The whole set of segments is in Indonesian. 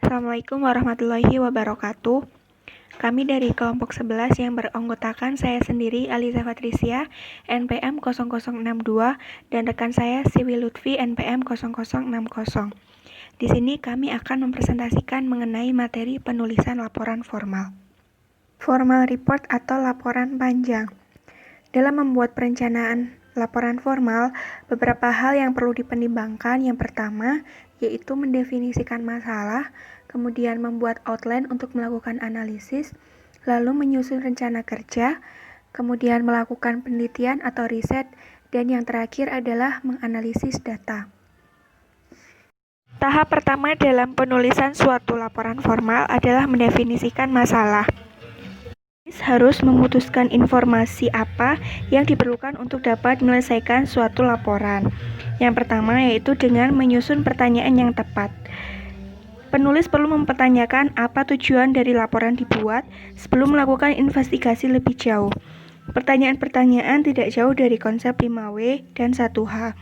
Assalamualaikum warahmatullahi wabarakatuh. Kami dari kelompok 11 yang beranggotakan saya sendiri, Aliza Patricia, NPM 0062, dan rekan saya, Siwi Lutfi, NPM 0060. Di sini kami akan mempresentasikan mengenai materi penulisan laporan formal. Formal report atau laporan panjang. Dalam membuat perencanaan laporan formal, beberapa hal yang perlu dipertimbangkan. Yang pertama, yaitu mendefinisikan masalah, kemudian membuat outline untuk melakukan analisis, lalu menyusun rencana kerja, kemudian melakukan penelitian atau riset, dan yang terakhir adalah menganalisis data. Tahap pertama dalam penulisan suatu laporan formal adalah mendefinisikan masalah. Harus memutuskan informasi apa yang diperlukan untuk dapat menyelesaikan suatu laporan. Yang pertama yaitu dengan menyusun pertanyaan yang tepat. Penulis perlu mempertanyakan apa tujuan dari laporan dibuat sebelum melakukan investigasi lebih jauh. Pertanyaan-pertanyaan tidak jauh dari konsep 5W dan 1H.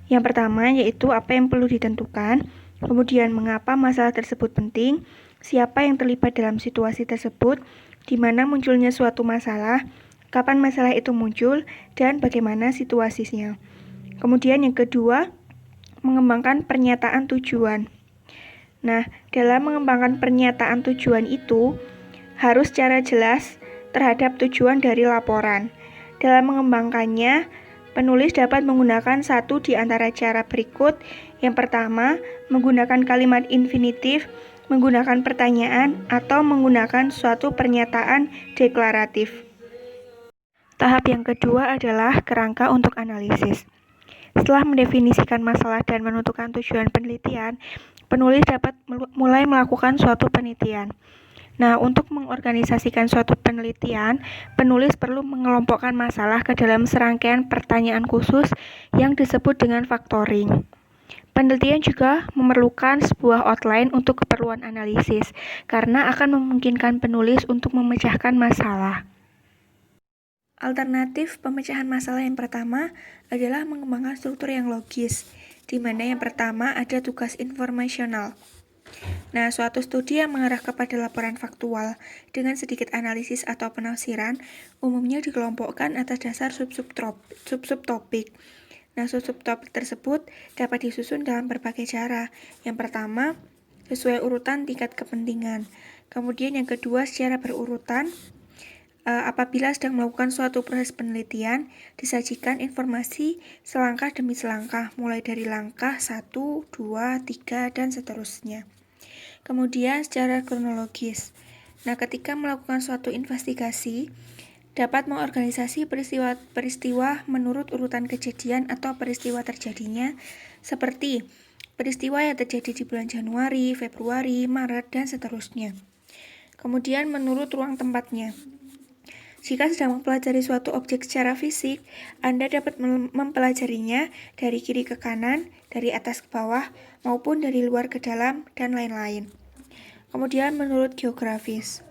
Yang pertama yaitu apa yang perlu ditentukan, kemudian mengapa masalah tersebut penting, siapa yang terlibat dalam situasi tersebut, di mana munculnya suatu masalah, kapan masalah itu muncul, dan bagaimana situasinya. Kemudian yang kedua, mengembangkan pernyataan tujuan. Nah, dalam mengembangkan pernyataan tujuan itu, harus secara jelas terhadap tujuan dari laporan. Dalam mengembangkannya, penulis dapat menggunakan satu di antara cara berikut. Yang pertama, menggunakan kalimat infinitif, menggunakan pertanyaan, atau menggunakan suatu pernyataan deklaratif. Tahap yang kedua adalah kerangka untuk analisis. Setelah mendefinisikan masalah dan menentukan tujuan penelitian, penulis dapat mulai melakukan suatu penelitian. Nah, untuk mengorganisasikan suatu penelitian, penulis perlu mengelompokkan masalah ke dalam serangkaian pertanyaan khusus yang disebut dengan factoring. Penelitian juga memerlukan sebuah outline untuk keperluan analisis, karena akan memungkinkan penulis untuk memecahkan masalah. Alternatif pemecahan masalah yang pertama adalah mengembangkan struktur yang logis, di mana yang pertama ada tugas informasional. Nah, suatu studi yang mengarah kepada laporan faktual dengan sedikit analisis atau penafsiran umumnya dikelompokkan atas dasar sub-subtopik. Nah, sub-subtopik tersebut dapat disusun dalam berbagai cara. Yang pertama, sesuai urutan tingkat kepentingan. Kemudian yang kedua, secara berurutan. Apabila sedang melakukan suatu proses penelitian, disajikan informasi selangkah demi selangkah, mulai dari langkah 1, 2, 3, dan seterusnya. Kemudian secara kronologis. Nah, ketika melakukan suatu investigasi, dapat mengorganisasi peristiwa menurut urutan kejadian atau peristiwa terjadinya, seperti peristiwa yang terjadi di bulan Januari, Februari, Maret, dan seterusnya. Kemudian menurut ruang tempatnya. Jika sedang mempelajari suatu objek secara fisik, Anda dapat mempelajarinya dari kiri ke kanan, dari atas ke bawah, maupun dari luar ke dalam, dan lain-lain. Kemudian menurut geografis.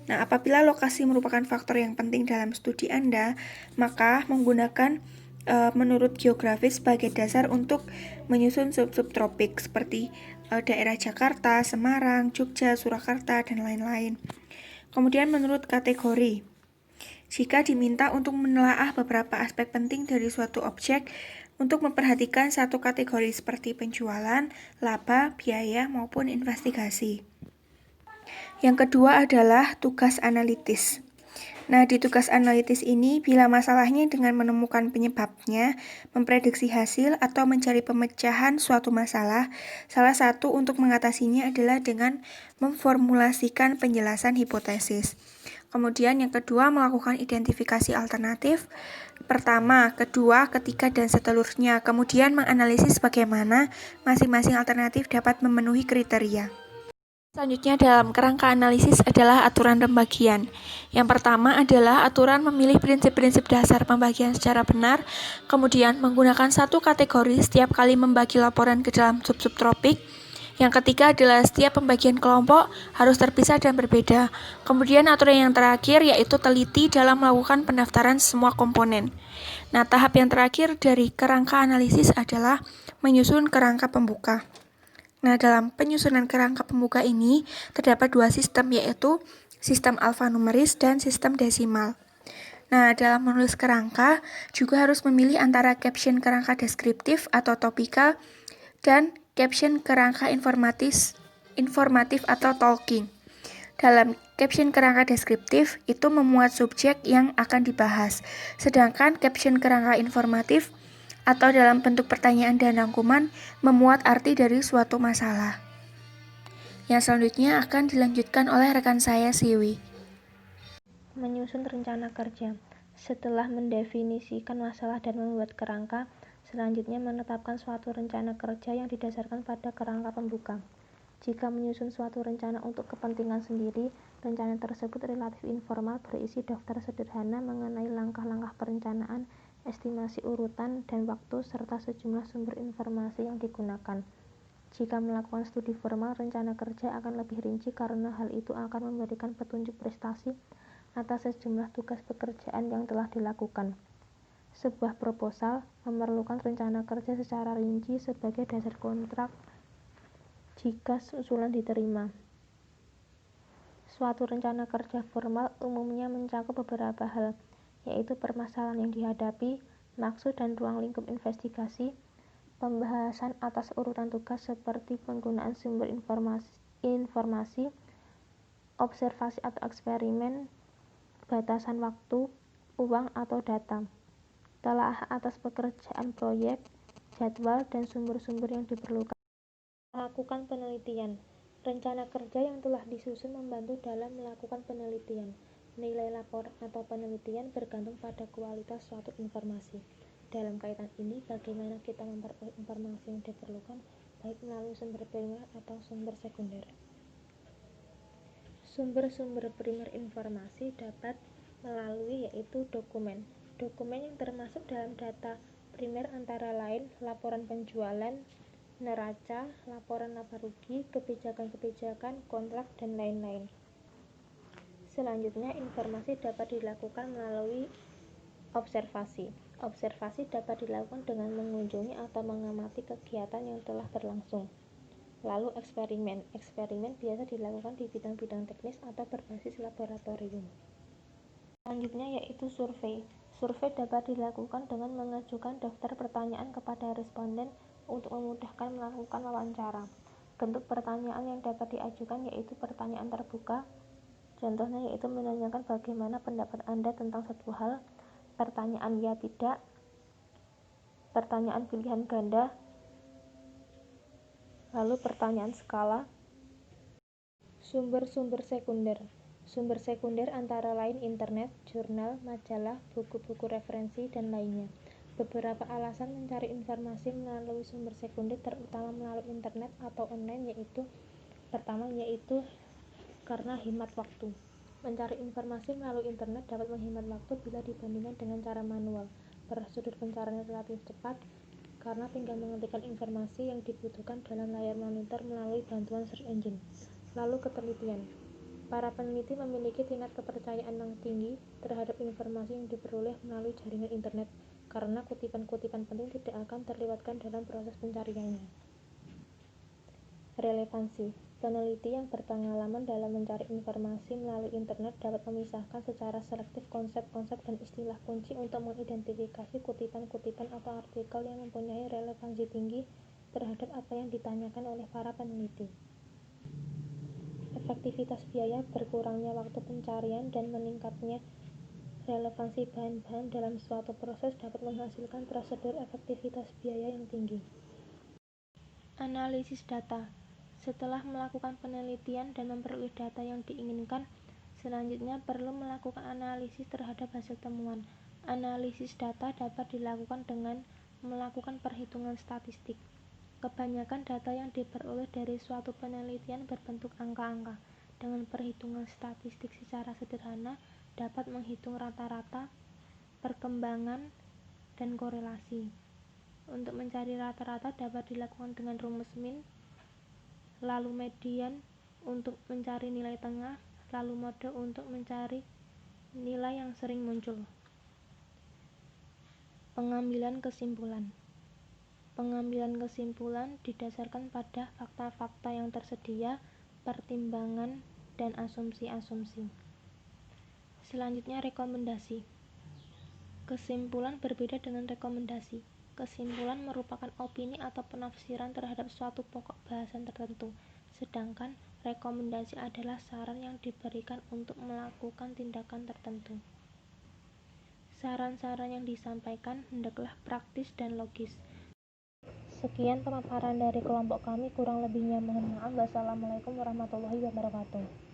Nah, apabila lokasi merupakan faktor yang penting dalam studi Anda, maka menggunakan menurut geografis sebagai dasar untuk menyusun sub-subtropik seperti daerah Jakarta, Semarang, Jogja, Surakarta, dan lain-lain. Kemudian menurut kategori. Jika diminta untuk menelaah beberapa aspek penting dari suatu objek, untuk memperhatikan satu kategori seperti penjualan, laba, biaya, maupun investigasi. Yang kedua adalah tugas analitis. Nah, di tugas analitis ini, bila masalahnya dengan menemukan penyebabnya, memprediksi hasil, atau mencari pemecahan suatu masalah, salah satu untuk mengatasinya adalah dengan memformulasikan penjelasan hipotesis. Kemudian yang kedua, melakukan identifikasi alternatif. Pertama, kedua, ketiga, dan seterusnya. Kemudian menganalisis bagaimana masing-masing alternatif dapat memenuhi kriteria. Selanjutnya dalam kerangka analisis adalah aturan pembagian. Yang pertama adalah aturan memilih prinsip-prinsip dasar pembagian secara benar, kemudian menggunakan satu kategori setiap kali membagi laporan ke dalam sub-subtropik. Yang ketiga adalah setiap pembagian kelompok harus terpisah dan berbeda. Kemudian aturan yang terakhir yaitu teliti dalam melakukan pendaftaran semua komponen. Nah, tahap yang terakhir dari kerangka analisis adalah menyusun kerangka pembuka. Nah, dalam penyusunan kerangka pembuka ini terdapat dua sistem, yaitu sistem alfanumeris dan sistem desimal. Nah, dalam menulis kerangka juga harus memilih antara caption kerangka deskriptif atau topikal dan caption kerangka informatif atau talking. Dalam caption kerangka deskriptif itu memuat subjek yang akan dibahas, sedangkan caption kerangka informatif atau dalam bentuk pertanyaan dan rangkuman memuat arti dari suatu masalah. Yang selanjutnya akan dilanjutkan oleh rekan saya, Siwi. Menyusun rencana kerja. Setelah mendefinisikan masalah dan membuat kerangka, selanjutnya menetapkan suatu rencana kerja yang didasarkan pada kerangka pembuka. Jika menyusun suatu rencana untuk kepentingan sendiri, rencana tersebut relatif informal, berisi daftar sederhana mengenai langkah-langkah perencanaan, estimasi urutan dan waktu, serta sejumlah sumber informasi yang digunakan. Jika melakukan studi formal, rencana kerja akan lebih rinci karena hal itu akan memberikan petunjuk prestasi atas sejumlah tugas pekerjaan yang telah dilakukan. Sebuah proposal memerlukan rencana kerja secara rinci sebagai dasar kontrak jika usulan diterima. Suatu rencana kerja formal umumnya mencakup beberapa hal, yaitu permasalahan yang dihadapi, maksud dan ruang lingkup investigasi, pembahasan atas urutan tugas seperti penggunaan sumber informasi, observasi atau eksperimen, batasan waktu, uang atau data, telaah atas pekerjaan proyek, jadwal dan sumber-sumber yang diperlukan. Melakukan penelitian. Rencana kerja yang telah disusun membantu dalam melakukan penelitian. Nilai laporan atau penelitian bergantung pada kualitas suatu informasi. Dalam kaitan ini, bagaimana kita memperoleh informasi yang diperlukan, baik melalui sumber primer atau sumber sekunder. Sumber-sumber primer informasi dapat melalui yaitu dokumen. Dokumen yang termasuk dalam data primer antara lain laporan penjualan, neraca, laporan laba rugi, kebijakan-kebijakan, kontrak, dan lain-lain. Selanjutnya, informasi dapat dilakukan melalui observasi. Observasi dapat dilakukan dengan mengunjungi atau mengamati kegiatan yang telah berlangsung. Lalu eksperimen. Eksperimen biasa dilakukan di bidang-bidang teknis atau berbasis laboratorium. Selanjutnya yaitu survei. Survei dapat dilakukan dengan mengajukan daftar pertanyaan kepada responden untuk memudahkan melakukan wawancara. Bentuk pertanyaan yang dapat diajukan yaitu pertanyaan terbuka. Contohnya yaitu menanyakan bagaimana pendapat Anda tentang suatu hal, pertanyaan ya tidak, pertanyaan pilihan ganda, lalu pertanyaan skala. Sumber-sumber sekunder. Sumber sekunder antara lain internet, jurnal, majalah, buku-buku referensi, dan lainnya. Beberapa alasan mencari informasi melalui sumber sekunder terutama melalui internet atau online yaitu pertama yaitu karena hemat waktu. Mencari informasi melalui internet dapat menghemat waktu bila dibandingkan dengan cara manual. Prosedur pencarian relatif cepat karena tinggal mengetikkan informasi yang dibutuhkan dalam layar monitor melalui bantuan search engine. Lalu ketelitian. Para peneliti memiliki tingkat kepercayaan yang tinggi terhadap informasi yang diperoleh melalui jaringan internet karena kutipan-kutipan penting tidak akan terlewatkan dalam proses pencariannya. Relevansi. Peneliti yang berpengalaman dalam mencari informasi melalui internet dapat memisahkan secara selektif konsep-konsep dan istilah kunci untuk mengidentifikasi kutipan-kutipan atau artikel yang mempunyai relevansi tinggi terhadap apa yang ditanyakan oleh para peneliti. Efektivitas biaya, berkurangnya waktu pencarian, dan meningkatnya relevansi bahan-bahan dalam suatu proses dapat menghasilkan prosedur efektivitas biaya yang tinggi. Analisis data. Setelah melakukan penelitian dan memperoleh data yang diinginkan, selanjutnya perlu melakukan analisis terhadap hasil temuan. Analisis data dapat dilakukan dengan melakukan perhitungan statistik. Kebanyakan data yang diperoleh dari suatu penelitian berbentuk angka-angka. Dengan perhitungan statistik secara sederhana dapat menghitung rata-rata, perkembangan, dan korelasi. Untuk mencari rata-rata dapat dilakukan dengan rumus min, lalu median untuk mencari nilai tengah, lalu mode untuk mencari nilai yang sering muncul. Pengambilan kesimpulan. Pengambilan kesimpulan didasarkan pada fakta-fakta yang tersedia, pertimbangan, dan asumsi-asumsi. Selanjutnya, rekomendasi. Kesimpulan berbeda dengan rekomendasi. Kesimpulan merupakan opini atau penafsiran terhadap suatu pokok bahasan tertentu, sedangkan rekomendasi adalah saran yang diberikan untuk melakukan tindakan tertentu. Saran-saran yang disampaikan hendaklah praktis dan logis. Sekian pemaparan dari kelompok kami, kurang lebihnya mohon maaf. Wassalamualaikum warahmatullahi wabarakatuh.